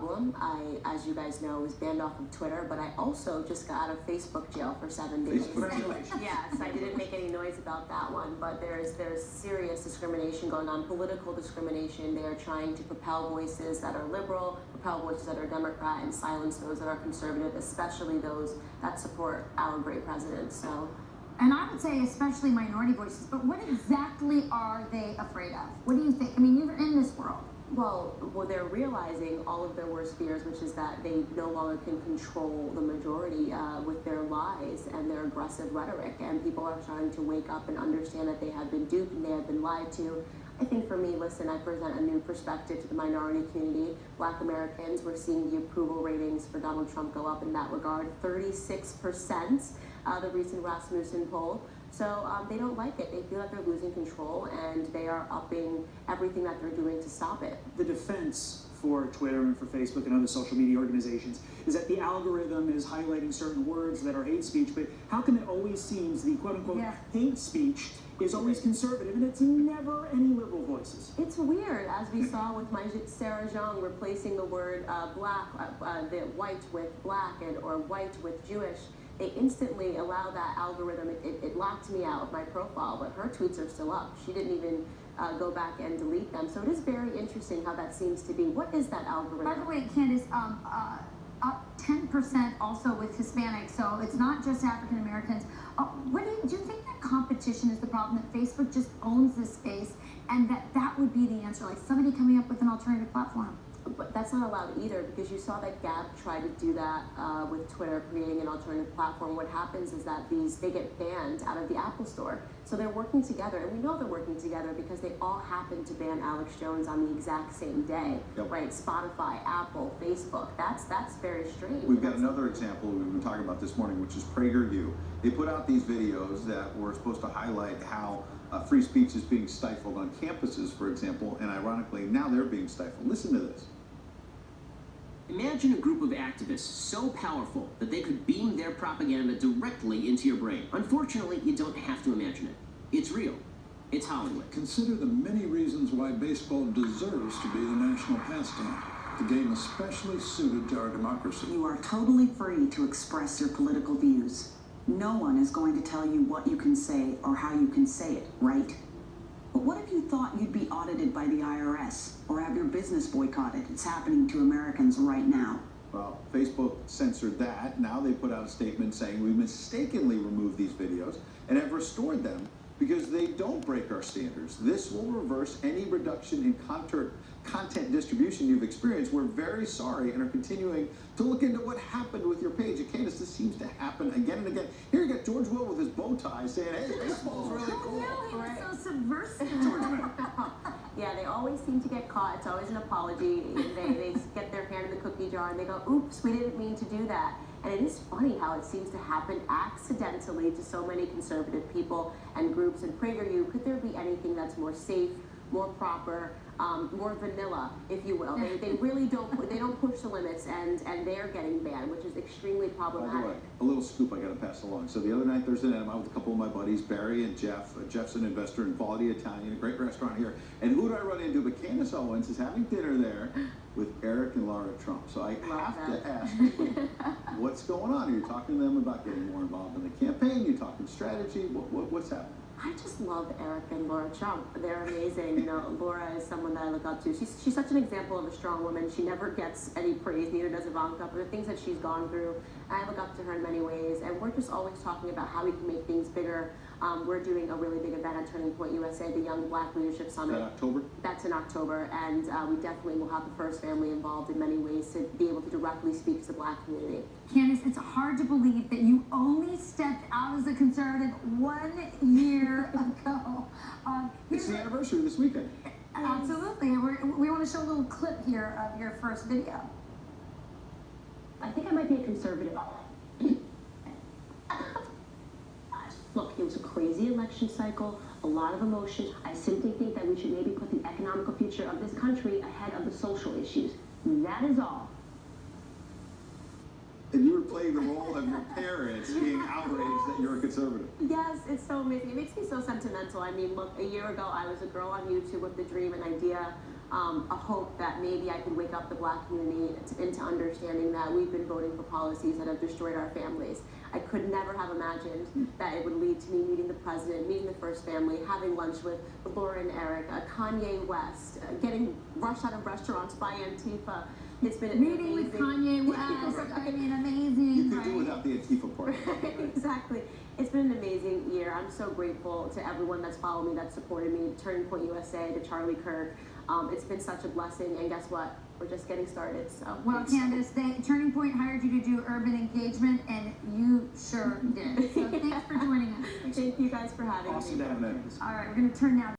problem. As you guys know, was banned off of Twitter, but I also just got out of Facebook jail for 7 days. Yes, I didn't make any noise about that one, but there's serious discrimination going on, political discrimination. They are trying to propel voices that are liberal, propel voices that are Democrat, and silence those that are conservative, especially those that support our great president. So. And I would say especially minority voices, but what exactly are they afraid of? What do you think? I mean, you're in this world. Well, they're realizing all of their worst fears, which is that they no longer can control the majority with their lies and their aggressive rhetoric. And people are starting to wake up and understand that they have been duped and they have been lied to. I think for me, listen, I present a new perspective to the minority community. Black Americans, we're seeing the approval ratings for Donald Trump go up in that regard. 36%, the recent Rasmussen poll. So they don't like it. They feel like they're losing control, and they are upping everything that they're doing to stop it. The defense for Twitter and for Facebook and other social media organizations is that the algorithm is highlighting certain words that are hate speech, but how come it always seems the quote-unquote hate speech is always conservative, and it's never any liberal voices? It's weird, as we saw with Sarah Jeong replacing the word black, the white with black, or white with Jewish. They instantly allow that algorithm, it locked me out of my profile, but her tweets are still up. She didn't even go back and delete them. So it is very interesting how that seems to be. What is that algorithm? By the way, Candace, up 10% also with Hispanics, so it's not just African Americans. Do you think that competition is the problem, that Facebook just owns this space, and that would be the answer, like somebody coming up with an alternative platform? But that's not allowed either, because you saw that Gap tried to do that with Twitter, creating an alternative platform. What happens is that they get banned out of the Apple Store. So they're working together, and we know they're working together because they all happen to ban Alex Jones on the exact same day, right? Spotify, Apple, Facebook. That's very strange. We've got another example we've been talking about this morning, which is PragerU. They put out these videos that were supposed to highlight how free speech is being stifled on campuses, for example, and ironically, now they're being stifled. Listen to this. Imagine a group of activists so powerful that they could beam their propaganda directly into your brain. Unfortunately, you don't have to imagine it. It's real. It's Hollywood. Consider the many reasons why baseball deserves to be the national pastime. The game especially suited to our democracy. You are totally free to express your political views. No one is going to tell you what you can say or how you can say it, right? But what if you thought you'd be audited by the IRS or have your business boycotted? It's happening to Americans right now. Well, Facebook censored that. Now they put out a statement saying we mistakenly removed these videos and have restored them because they don't break our standards. This will reverse any reduction in content distribution you've experienced. We're very sorry and are continuing to look into what happened with your page. And Candace, this seems to happen again and again. Here you got George Will with his bow tie saying, hey, baseball's really cool. He was so subversive. Yeah, they always seem to get caught. It's always an apology. They get their hand in the cookie jar and they go, oops, we didn't mean to do that. And it is funny how it seems to happen accidentally to so many conservative people and groups. And PragerU, could there be anything that's more safe, more proper, more vanilla, if you will? They really don't push the limits, and they are getting banned, which is extremely problematic. By the way, a little scoop I got to pass along. So the other night, Thursday night, I'm out with a couple of my buddies, Barry and Jeff. Jeff's an investor in Quality Italian, a great restaurant here. And who do I run into? But Candace Owens is having dinner there with Eric and Laura Trump. So I have to ask you, what's going on? Are you talking to them about getting more involved in the campaign? You're talking strategy? What's happening? I just love Eric and Laura Trump. They're amazing. You know, Laura is someone that I look up to. She's such an example of a strong woman. She never gets any praise, neither does Ivanka, but the things that she's gone through, I look up to her in many ways. And we're just always talking about how we can make things bigger. We're doing a really big event at Turning Point USA, the Young Black Leadership Summit. Is that October? That's in October, and we definitely will have the first family involved in many ways to be able to directly speak to the Black community. Candace, it's hard to believe that you only stepped out as a conservative 1 year ago. It's the anniversary this weekend. Absolutely. We want to show a little clip here of your first video. I think I might be a conservative. Look, it was a crazy election cycle, a lot of emotion. I simply think that we should maybe put the economical future of this country ahead of the social issues. That is all. And you were playing the role of your parents being outraged that you're a conservative. Yes, it's so amazing. It makes me so sentimental. I mean, look, a year ago, I was a girl on YouTube with the dream and idea a hope that maybe I could wake up the Black community into understanding that we've been voting for policies that have destroyed our families. I could never have imagined that it would lead to me meeting the president, meeting the first family, having lunch with Laura and Eric, Kanye West, getting rushed out of restaurants by Antifa. It's been an meeting with Kanye West. I mean, amazing. You could do without the Antifa part. Exactly. It's been an amazing year. I'm so grateful to everyone that's followed me, that's supported me, Turning Point USA, to Charlie Kirk. It's been such a blessing, and guess what? We're just getting started. So. Well, Candace, Turning Point hired you to do urban engagement, and you sure did. So thanks for joining us. Thank you guys for having Awesome me. to have you. All right, we're going to turn now.